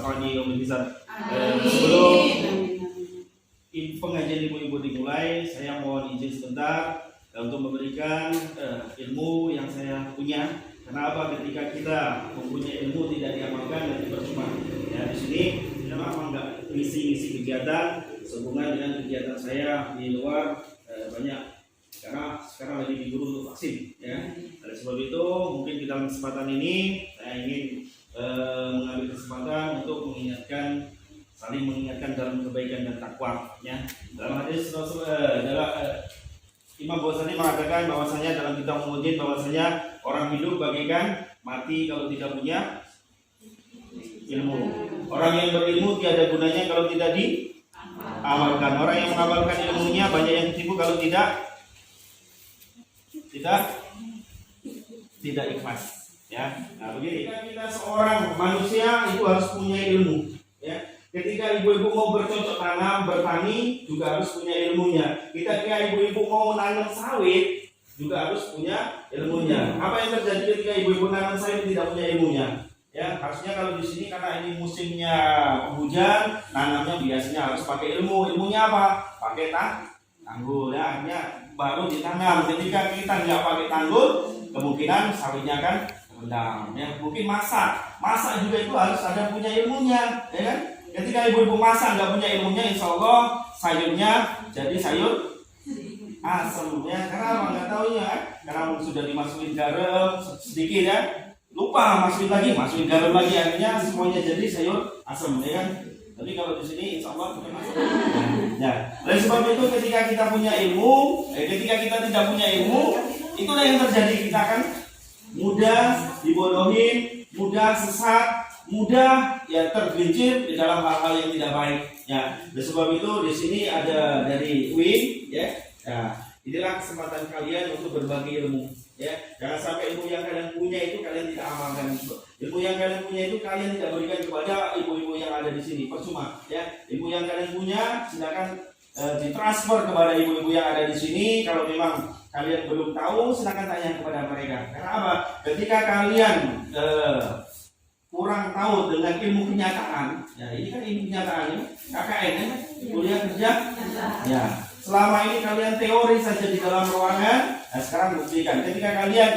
syafa'ani yaumil hisab. Sebelum pengajian ibu-ibu dimulai, saya mohon izin sebentar untuk memberikan ilmu yang saya punya. Kenapa ketika kita mempunyai ilmu tidak diamalkan nanti percuma. Ya, di sini saya memang nggak ngisi kegiatan sehubungan dengan kegiatan saya di luar banyak, karena sekarang lagi diburu untuk vaksin. Ya, oleh sebab itu mungkin di dalam kesempatan ini saya ingin mengambil kesempatan untuk saling mengingatkan dalam kebaikan dan takwa. Ya, dalam hadis Imam Ghazali mengatakan bahwasanya dalam kitab Umuddin bahwasanya orang hidup bagaikan mati kalau tidak punya ilmu. Orang yang berilmu tiada gunanya kalau tidak diamalkan. Orang yang mengamalkan ilmunya banyak yang ketipu kalau tidak ikhlas. Ya, nah begini. Kita seorang manusia itu harus punya ilmu. Ya. Ketika ibu-ibu mau bercocok tanam, bertani, juga harus punya ilmunya. Ketika ibu-ibu mau nanam sawit, juga harus punya ilmunya. Apa yang terjadi ketika ibu-ibu nanam sawit tidak punya ilmunya? Ya, harusnya kalau di sini karena ini musimnya hujan, nanamnya biasanya harus pakai ilmu. Ilmunya apa? Pakai tanggul. Ya, artinya baru ditanam. Ketika kita nggak pakai tanggul, kemungkinan sawitnya akan rendam. Ya, mungkin masak juga itu harus ada punya ilmunya, ya kan? Ketika ibu-ibu masak nggak punya ilmunya, insya Allah sayurnya jadi sayur asam. Ya, karena nggak tahunya, karena sudah dimasukin garam sedikit ya, lupa masukin garam lagi, akhirnya semuanya jadi sayur asam, ya kan? Tapi kalau di sini insya Allah bukan asam. Ya, oleh sebab itu ketika kita punya ilmu, ketika kita tidak punya ilmu, itulah yang terjadi, kita akan mudah dibodohin, mudah sesat, mudah ya tergelincir di dalam hal-hal yang tidak baik. Ya, oleh sebab itu di sini ada dari Win, ya. Nah, inilah kesempatan kalian untuk berbagi ilmu. Ya, jangan sampai ilmu yang kalian punya itu kalian tidak amalkan. Ilmu yang kalian punya itu kalian tidak berikan kepada ibu-ibu yang ada di sini, percuma. Ya, ilmu yang kalian punya silakan ditransfer kepada ibu-ibu yang ada di sini. Kalau memang kalian belum tahu, silakan tanya kepada mereka. Karena apa? Ketika kalian kurang tahu dengan ilmu kenyataan, ya ini kan ilmu kenyataan ini KKN ya, kuliah kerja. Ya, selama ini kalian teori saja di dalam ruangan. Nah, sekarang buktikan. Ketika kalian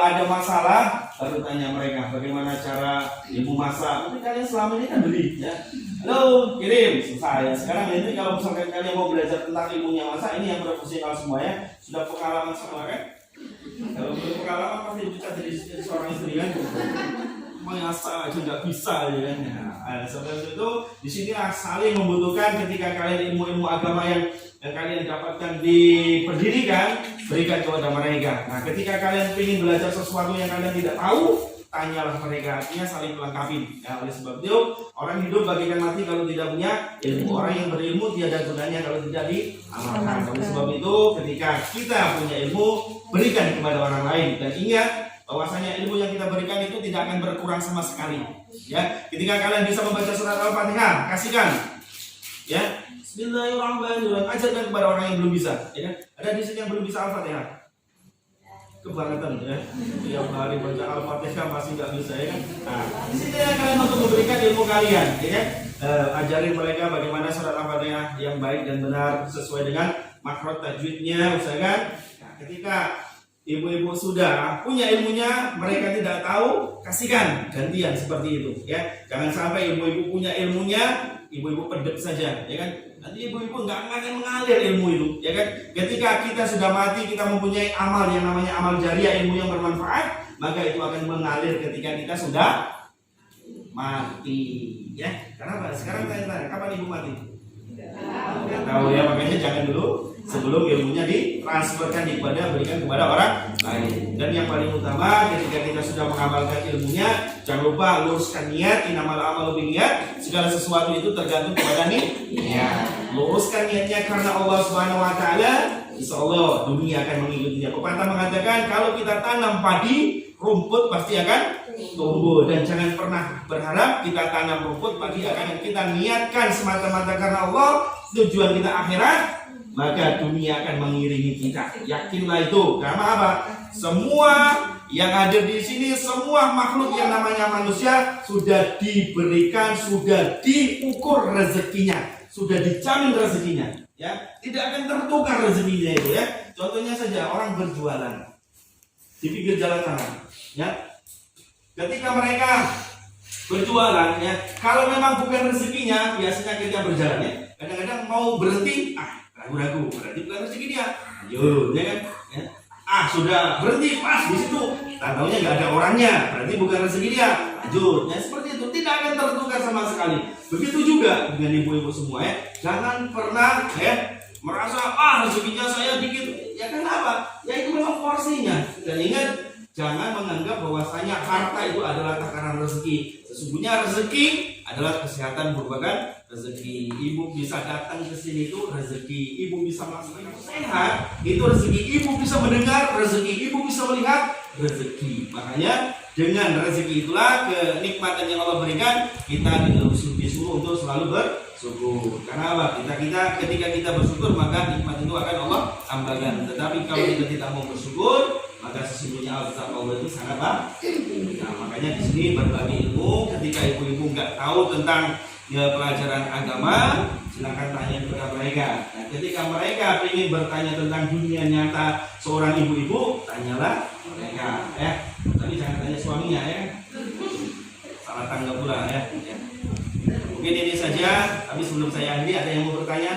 ada masalah, baru tanya mereka bagaimana cara ilmu masak. Mungkin kalian selama ini kan beli, ya. Halo, kirim, selesai. Ya, sekarang ini kalau misalkan kalian mau belajar tentang ilmunya masak, ini yang profesional semua ya, sudah pengalaman semua kan? Kalau belum pengalaman pasti bisa jadi seorang istri kan? Masak aja nggak bisa, ya kan? Nah, seperti itu di sini saling membutuhkan. Ketika kalian ilmu agama yang kalian dapatkan di pendidikan, berikan kepada mereka. Nah, ketika kalian ingin belajar sesuatu yang kalian tidak tahu, tanyalah mereka. Artinya saling melengkapi. Ya, oleh sebab itu orang hidup bagaikan mati kalau tidak punya ilmu. Orang yang berilmu tiada gunanya kalau tidak diamalkan. Oleh sebab itu ketika kita punya ilmu, berikan kepada orang lain. Dan ingat bahwasanya ilmu yang kita berikan itu tidak akan berkurang sama sekali. Ya, ketika kalian bisa membaca surat Al-Fatihah, kasihkan. Ya, Bismillahirrahmanirrahim. Ajarkan kepada orang yang belum bisa. Ya kan? Ada di sini yang belum bisa Al-Fatihah. Kebangetan ya. Tiap hari baca Al-Fatihah masih nggak bisa, ya kan? Nah, di sini kalian untuk memberikan ilmu kalian, ya kan? Ajarin mereka bagaimana surat Al-Fatihah yang baik dan benar sesuai dengan makhraj tajwidnya, usahakan. Nah, ketika ibu-ibu sudah punya ilmunya, mereka tidak tahu, kasihkan gantian seperti itu, ya. Jangan sampai ibu-ibu punya ilmunya, ibu-ibu pedek saja, ya kan? Nanti ibu-ibu nggak akan mengalir ilmu itu, ya kan? Ketika kita sudah mati, kita mempunyai amal yang namanya amal jariah, ilmu yang bermanfaat, maka itu akan mengalir ketika kita sudah mati, ya. Karena apa? Sekarang tanya-tanya, kapan ibu mati? Nggak tahu ya, makanya jangan dulu sebelum ilmunya ditransferkan berikan kepada orang lain. Dan yang paling utama ketika kita sudah mengamalkan ilmunya, jangan lupa luruskan niat. Innamal a'malu binniyat. Segala sesuatu itu tergantung kepada niat. Luruskan niatnya karena Allah Subhanahu wa taala, insyaallah dunia akan mengikutinya. Pepatah mengatakan kalau kita tanam padi, rumput pasti akan tumbuh. Dan jangan pernah berharap kita tanam rumput padi akan kita niatkan semata-mata karena Allah, tujuan kita akhirat, maka dunia akan mengiringi kita. Yakinlah itu. Karena apa? Semua yang hadir di sini semua makhluk yang namanya manusia sudah diberikan, sudah diukur rezekinya, sudah dijamin rezekinya, ya. Tidak akan tertukar rezekinya itu, ya. Contohnya saja orang berjualan di pinggir jalan sana, ya. Ketika mereka berjualan, ya, kalau memang bukan rezekinya, biasanya kita berjalan, ya. Kadang-kadang mau berhenti, ragu-ragu, berarti bukan rezeki dia. Lanjut, ya kan? Ya. Sudah berhenti pas di situ, tandanya nggak ada orangnya, berarti bukan rezeki dia. Lanjut, ya seperti itu, tidak akan tertukar sama sekali. Begitu juga dengan ibu-ibu semua, ya. Jangan pernah, ya, merasa rezekinya saya dikit. Ya kenapa? Ya itu memang porsinya. Dan ingat, jangan menganggap bahwasanya harta itu adalah takaran rezeki. Sesungguhnya rezeki adalah kesehatan merupakan rezeki. Ibu bisa datang ke sini itu rezeki. Ibu bisa melaksanakan sehat itu rezeki. Ibu bisa mendengar rezeki. Ibu bisa melihat rezeki. Makanya dengan rezeki itulah kenikmatan yang Allah berikan, kita disuruh untuk selalu bersyukur. Karena apa? Ketika kita bersyukur, maka nikmat itu akan Allah tambahkan. Tetapi kalau kita tidak mau bersyukur, maka sesungguhnya azab Allah itu sangat banyak. Nah, makanya di sini berbagi ilmu. Ketika ibu-ibu nggak tahu tentang pelajaran agama, silakan tanya kepada mereka. Nah, ketika mereka ingin bertanya tentang dunia nyata seorang ibu-ibu, tanyalah mereka, ya. Tapi jangan tanya suaminya, ya. Salah tangga pula, ya. Mungkin ini saja. Tapi sebelum saya akhiri, ada yang mau bertanya?